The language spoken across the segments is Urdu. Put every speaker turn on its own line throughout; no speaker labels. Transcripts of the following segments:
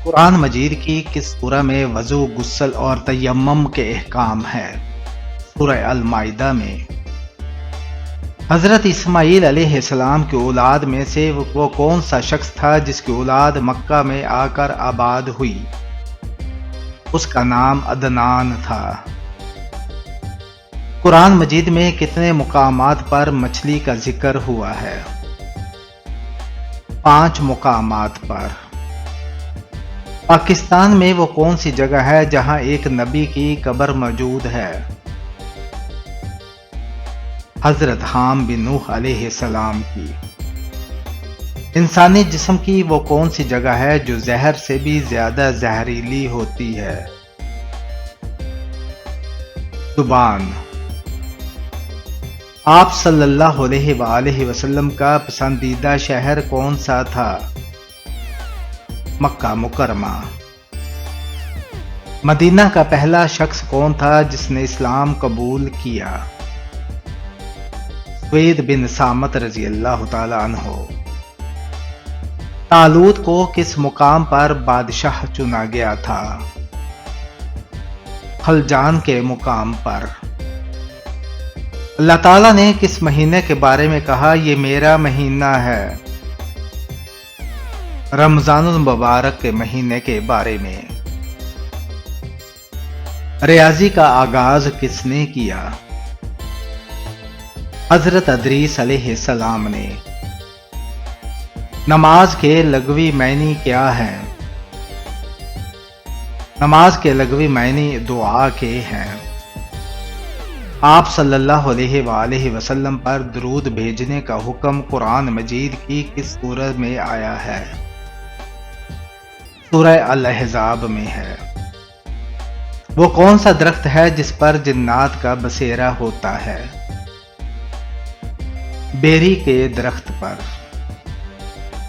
قرآن مجید کی کس سورہ میں وضو، غسل اور تیمم کے احکام ہے؟ سورہ المائدہ میں۔ حضرت اسماعیل علیہ السلام کی اولاد میں سے وہ کون سا شخص تھا جس کی اولاد مکہ میں آ کر آباد ہوئی؟ اس کا نام عدنان تھا۔ قرآن مجید میں کتنے مقامات پر مچھلی کا ذکر ہوا ہے؟ 5 مقامات پر۔ پاکستان میں وہ کون سی جگہ ہے جہاں ایک نبی کی قبر موجود ہے؟ حضرت حام بن نوح علیہ السلام کی۔ انسانی جسم کی وہ کون سی جگہ ہے جو زہر سے بھی زیادہ زہریلی ہوتی ہے؟ زبان۔ آپ صلی اللہ علیہ وآلہ وسلم کا پسندیدہ شہر کون سا تھا؟ مکہ مکرمہ۔ مدینہ کا پہلا شخص کون تھا جس نے اسلام قبول کیا؟ سوید بن سامت رضی اللہ تعالی عنہ۔ طالوت کو کس مقام پر بادشاہ چنا گیا تھا؟ خلجان کے مقام پر۔ اللہ تعالیٰ نے کس مہینے کے بارے میں کہا یہ میرا مہینہ ہے؟ رمضان المبارک کے مہینے کے بارے میں۔ ریاضی کا آغاز کس نے کیا؟ حضرت ادریس علیہ السلام نے۔ نماز کے لغوی معنی کیا ہیں؟ نماز کے لغوی معنی دعا کے ہیں۔ آپ صلی اللہ علیہ وآلہ وسلم پر درود بھیجنے کا حکم قرآن مجید کی کس سورہ میں آیا ہے؟ سورہ الاحزاب میں ہے۔ وہ کون سا درخت ہے جس پر جنات کا بسیرا ہوتا ہے؟ بیری کے درخت پر۔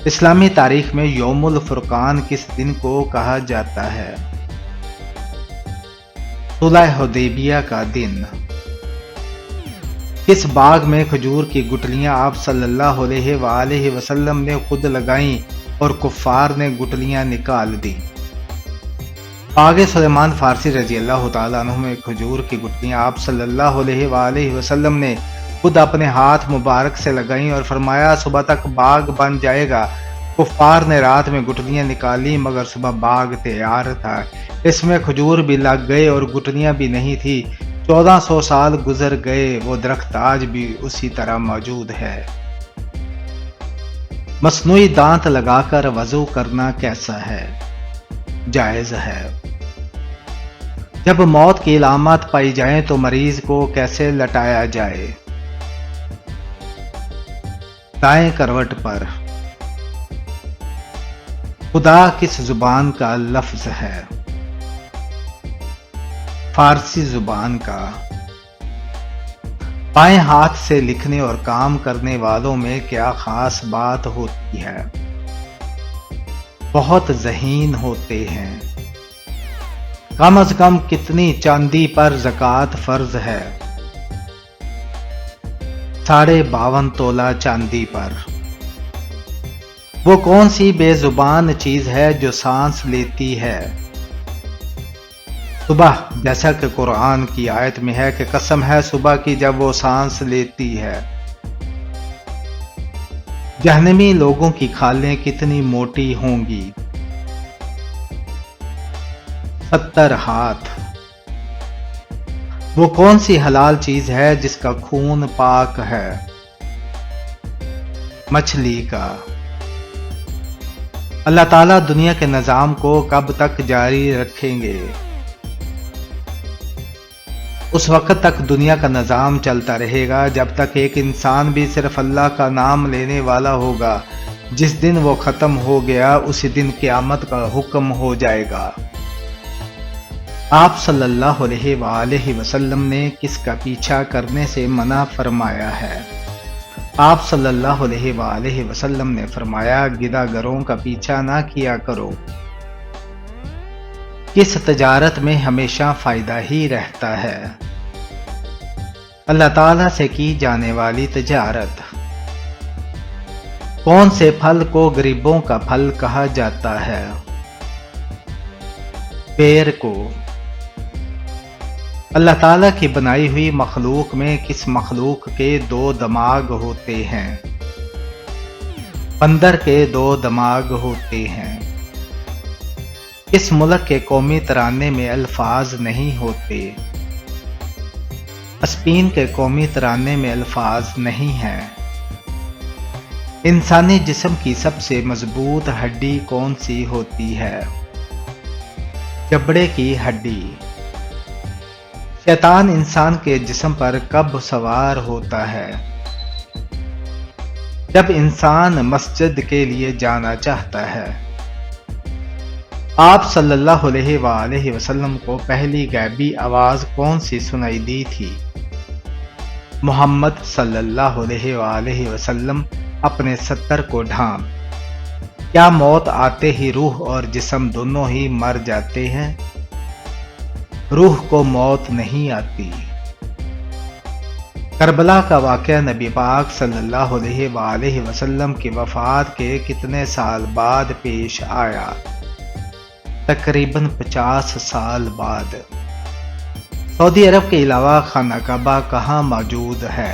اسلامی تاریخ میں یوم الفرقان کس دن کو کہا جاتا ہے؟ صلح حدیبیہ کا دن۔ کس باغ میں کھجور کی گٹلیاں آپ صلی اللہ علیہ وآلہ وسلم نے خود لگائیں اور کفار نے گٹلیاں نکال دی؟ باغ سلیمان فارسی رضی اللہ تعالیٰ عنہ میں کھجور کی گٹلیاں آپ صلی اللہ علیہ وآلہ وسلم نے خود اپنے ہاتھ مبارک سے لگائیں اور فرمایا صبح تک باغ بن جائے گا۔ کفار نے رات میں گٹلیاں نکالی مگر صبح باغ تیار تھا، اس میں کھجور بھی لگ گئے اور گٹلیاں بھی نہیں تھی۔ 1400 سال گزر گئے، وہ درخت آج بھی اسی طرح موجود ہے۔ مصنوعی دانت لگا کر وضو کرنا کیسا ہے؟ جائز ہے۔ جب موت کی علامات پائی جائیں تو مریض کو کیسے لٹایا جائے؟ دائیں کروٹ پر۔ خدا کس زبان کا لفظ ہے؟ فارسی زبان کا۔ بائیں ہاتھ سے لکھنے اور کام کرنے والوں میں کیا خاص بات ہوتی ہے؟ بہت ذہین ہوتے ہیں۔ کم از کم کتنی چاندی پر زکوٰۃ فرض ہے؟ 52.5 تولہ چاندی پر۔ وہ کون سی بے زبان چیز ہے جو سانس لیتی ہے؟ صبح، جیسا کہ قرآن کی آیت میں ہے کہ قسم ہے صبح کی جب وہ سانس لیتی ہے۔ جہنمی لوگوں کی کھالیں کتنی موٹی ہوں گی؟ 70 ہاتھ۔ وہ کون سی حلال چیز ہے جس کا خون پاک ہے؟ مچھلی کا۔ اللہ تعالیٰ دنیا کے نظام کو کب تک جاری رکھیں گے؟ اس وقت تک دنیا کا نظام چلتا رہے گا جب تک ایک انسان بھی صرف اللہ کا نام لینے والا ہوگا۔ جس دن وہ ختم ہو گیا اسی دن قیامت کا حکم ہو جائے گا۔ آپ صلی اللہ علیہ وآلہ وسلم نے کس کا پیچھا کرنے سے منع فرمایا ہے؟ آپ صلی اللہ علیہ وآلہ وسلم نے فرمایا گداگروں کا پیچھا نہ کیا کرو۔ کس تجارت میں ہمیشہ فائدہ ہی رہتا ہے؟ اللہ تعالیٰ سے کی جانے والی تجارت۔ کون سے پھل کو غریبوں کا پھل کہا جاتا ہے؟ پیر کو اللہ تعالیٰ کی بنائی ہوئی مخلوق میں کس مخلوق کے 2 دماغ ہوتے ہیں؟ بندر کے 2 دماغ ہوتے ہیں۔ کس ملک کے قومی ترانے میں الفاظ نہیں ہوتے؟ اسپین کے قومی ترانے میں الفاظ نہیں ہیں۔ انسانی جسم کی سب سے مضبوط ہڈی کون سی ہوتی ہے؟ جبڑے کی ہڈی۔ شیطان انسان کے جسم پر کب سوار ہوتا ہے؟ جب انسان مسجد کے لیے جانا چاہتا ہے۔ آپ صلی اللہ علیہ وآلہ وسلم کو پہلی غیبی آواز کون سی سنائی دی تھی؟ محمد صلی اللہ علیہ وآلہ وسلم اپنے 70 کو ڈھانپ۔ کیا موت آتے ہی روح اور جسم دونوں ہی مر جاتے ہیں؟ روح کو موت نہیں آتی۔ کربلا کا واقعہ نبی پاک صلی اللہ علیہ وآلہ وسلم کی وفات کے کتنے سال بعد پیش آیا؟ تقریباً 50 سال بعد۔ سعودی عرب کے علاوہ خانہ کعبہ کہاں موجود ہے؟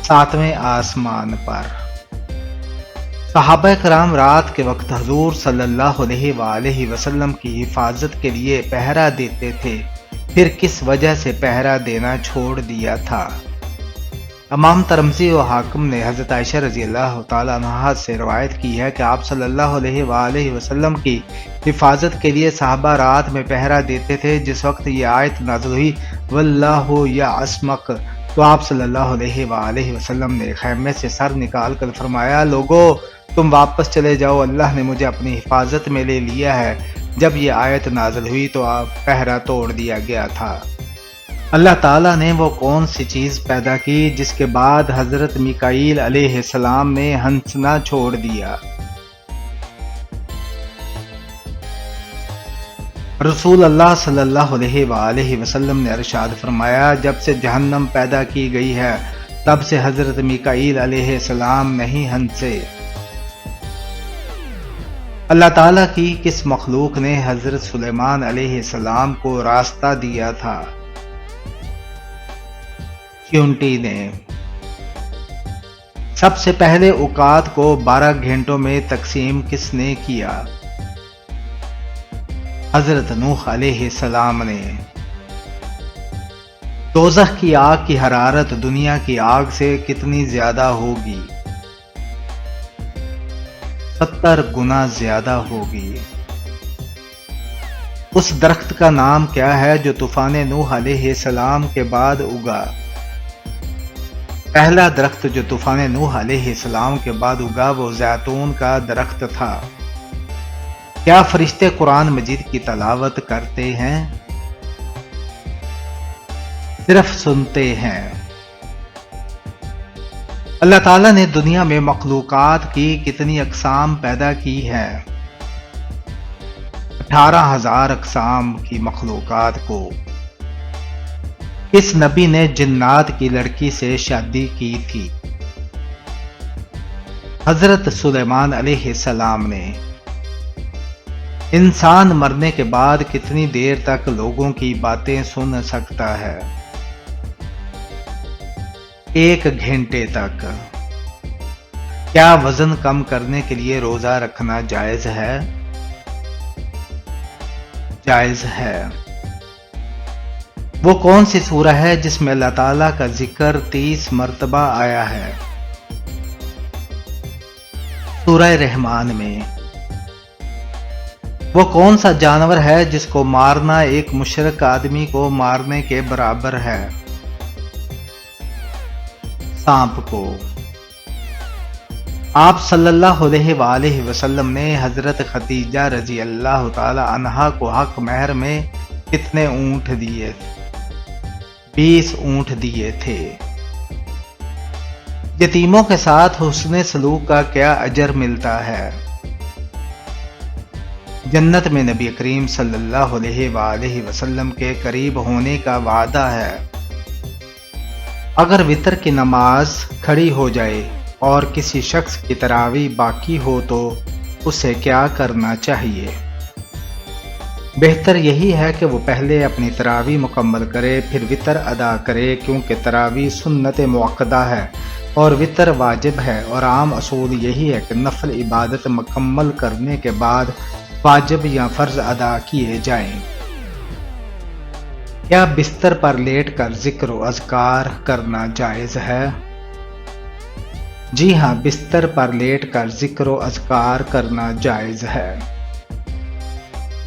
7ویں آسمان پر۔ صحابہ کرام رات کے وقت حضور صلی اللہ علیہ وآلہ وسلم کی حفاظت کے لیے پہرا دیتے تھے، پھر کس وجہ سے پہرا دینا چھوڑ دیا تھا؟ امام ترمذی و حاکم نے حضرت عائشہ رضی اللہ تعالیٰ عنہا سے روایت کی ہے کہ آپ صلی اللہ علیہ وآلہ وسلم کی حفاظت کے لیے صحابہ رات میں پہرا دیتے تھے۔ جس وقت یہ آیت نازل ہوئی واللہ یعصمک، تو آپ صلی اللہ علیہ وآلہ وسلم نے خیمے سے سر نکال کر فرمایا، لوگو تم واپس چلے جاؤ، اللہ نے مجھے اپنی حفاظت میں لے لیا ہے۔ جب یہ آیت نازل ہوئی تو پہرا توڑ دیا گیا تھا۔ اللہ تعالیٰ نے وہ کون سی چیز پیدا کی جس کے بعد حضرت میکائیل علیہ السلام نے ہنسنا چھوڑ دیا؟ رسول اللہ صلی اللہ علیہ وآلہ وسلم نے ارشاد فرمایا، جب سے جہنم پیدا کی گئی ہے تب سے حضرت میکائیل علیہ السلام نہیں ہنسے۔ اللہ تعالیٰ کی کس مخلوق نے حضرت سلیمان علیہ السلام کو راستہ دیا تھا؟ چیونٹی نے۔ سب سے پہلے اوقات کو 12 گھنٹوں میں تقسیم کس نے کیا؟ حضرت نوح علیہ السلام نے۔ دوزخ کی آگ کی حرارت دنیا کی آگ سے کتنی زیادہ ہوگی؟ 70 گنا زیادہ ہوگی۔ اس درخت کا نام کیا ہے جو طوفان نوح علیہ السلام کے بعد اگا؟ پہلا درخت جو طوفان نوح علیہ السلام کے بعد اگا وہ زیتون کا درخت تھا۔ کیا فرشتے قرآن مجید کی تلاوت کرتے ہیں؟ صرف سنتے ہیں۔ اللہ تعالیٰ نے دنیا میں مخلوقات کی کتنی اقسام پیدا کی ہے؟ 18,000 اقسام کی مخلوقات کو۔ کس نبی نے جنات کی لڑکی سے شادی کی تھی؟ حضرت سلیمان علیہ السلام نے۔ انسان مرنے کے بعد کتنی دیر تک لوگوں کی باتیں سن سکتا ہے؟ 1 گھنٹے تک۔ کیا وزن کم کرنے کے لیے روزہ رکھنا جائز ہے؟ جائز ہے۔ وہ کون سی سورہ ہے جس میں اللہ تعالیٰ کا ذکر 30 مرتبہ آیا ہے؟ سورہ رحمان میں۔ وہ کون سا جانور ہے جس کو مارنا ایک مشرک آدمی کو مارنے کے برابر ہے؟ سانپ کو۔ آپ صلی اللہ علیہ وآلہ وسلم نے حضرت خدیجہ رضی اللہ تعالی عنہا کو حق مہر میں کتنے اونٹ دیے؟ 20 اونٹ دیے تھے۔ یتیموں کے ساتھ حسن سلوک کا کیا اجر ملتا ہے؟ جنت میں نبی کریم صلی اللہ علیہ وآلہ وسلم کے قریب ہونے کا وعدہ ہے۔ اگر وتر کی نماز کھڑی ہو جائے اور کسی شخص کی تراویح باقی ہو تو اسے کیا کرنا چاہیے؟ بہتر یہی ہے کہ وہ پہلے اپنی تراویح مکمل کرے پھر وطر ادا کرے، کیونکہ تراویح سنت مؤکدہ ہے اور وطر واجب ہے، اور عام اصول یہی ہے کہ نفل عبادت مکمل کرنے کے بعد واجب یا فرض ادا کیے جائیں۔ کیا بستر پر لیٹ کر ذکر و اذکار کرنا جائز ہے؟ جی ہاں، بستر پر لیٹ کر ذکر و اذکار کرنا جائز ہے۔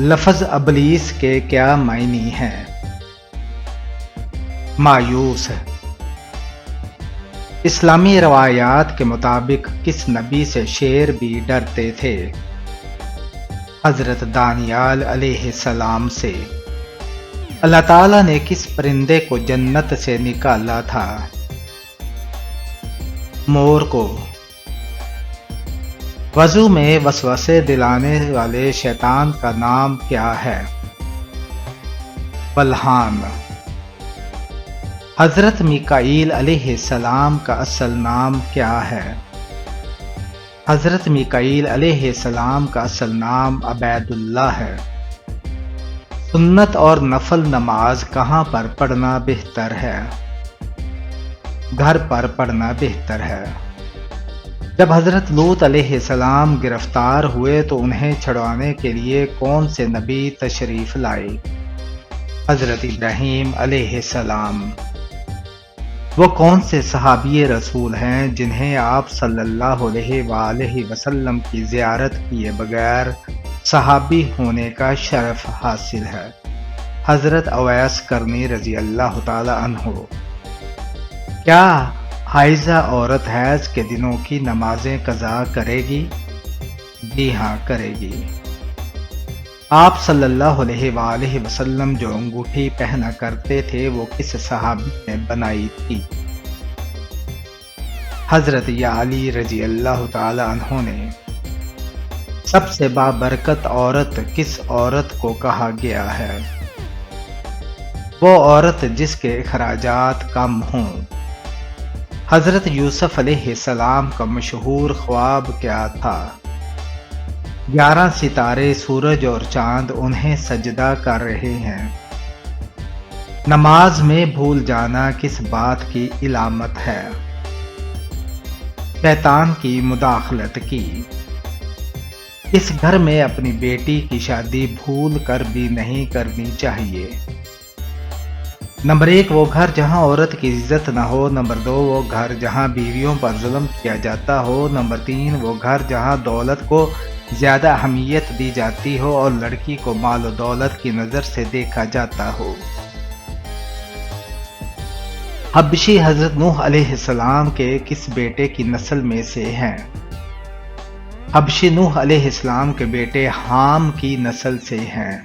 لفظ ابلیس کے کیا معنی ہیں؟ مایوس۔ اسلامی روایات کے مطابق کس نبی سے شیر بھی ڈرتے تھے؟ حضرت دانیال علیہ السلام سے۔ اللہ تعالیٰ نے کس پرندے کو جنت سے نکالا تھا؟ مور کو۔ وضو میں وسوسے دلانے والے شیطان کا نام کیا ہے؟ بلحان۔ حضرت میکائیل علیہ السلام کا اصل نام کیا ہے؟ حضرت میکائیل علیہ السلام کا اصل نام عبید اللہ ہے۔ سنت اور نفل نماز کہاں پر پڑھنا بہتر ہے؟ گھر پر پڑھنا بہتر ہے۔ جب حضرت لوط علیہ السلام گرفتار ہوئے تو انہیں چھڑوانے کے لیے کون سے نبی تشریف لائے؟ حضرت ابراہیم علیہ السلام۔ وہ کون سے صحابی رسول ہیں جنہیں آپ صلی اللہ علیہ وآلہ وسلم کی زیارت کیے بغیر صحابی ہونے کا شرف حاصل ہے؟ حضرت اویس کرنی رضی اللہ تعالی عنہ۔ کیا حائضہ عورت حیض کے دنوں کی نمازیں قضا کرے گی؟ جی ہاں، کرے گی۔ آپ صلی اللہ علیہ وآلہ وسلم جو انگوٹھی پہنا کرتے تھے وہ کس صحابی نے بنائی تھی؟ حضرت علی رضی اللہ تعالی عنہ نے۔ سب سے بابرکت عورت کس عورت کو کہا گیا ہے؟ وہ عورت جس کے اخراجات کم ہوں۔ حضرت یوسف علیہ السلام کا مشہور خواب کیا تھا؟ 11 ستارے، سورج اور چاند انہیں سجدہ کر رہے ہیں۔ نماز میں بھول جانا کس بات کی علامت ہے؟ شیطان کی مداخلت کی۔ اس گھر میں اپنی بیٹی کی شادی بھول کر بھی نہیں کرنی چاہیے۔ نمبر 1 وہ گھر جہاں عورت کی عزت نہ ہو۔ نمبر 2 وہ گھر جہاں بیویوں پر ظلم کیا جاتا ہو۔ نمبر 3 وہ گھر جہاں دولت کو زیادہ اہمیت دی جاتی ہو اور لڑکی کو مال و دولت کی نظر سے دیکھا جاتا ہو۔ حبشی حضرت نوح علیہ السلام کے کس بیٹے کی نسل میں سے ہیں؟ حبشی نوح علیہ السلام کے بیٹے حام کی نسل سے ہیں۔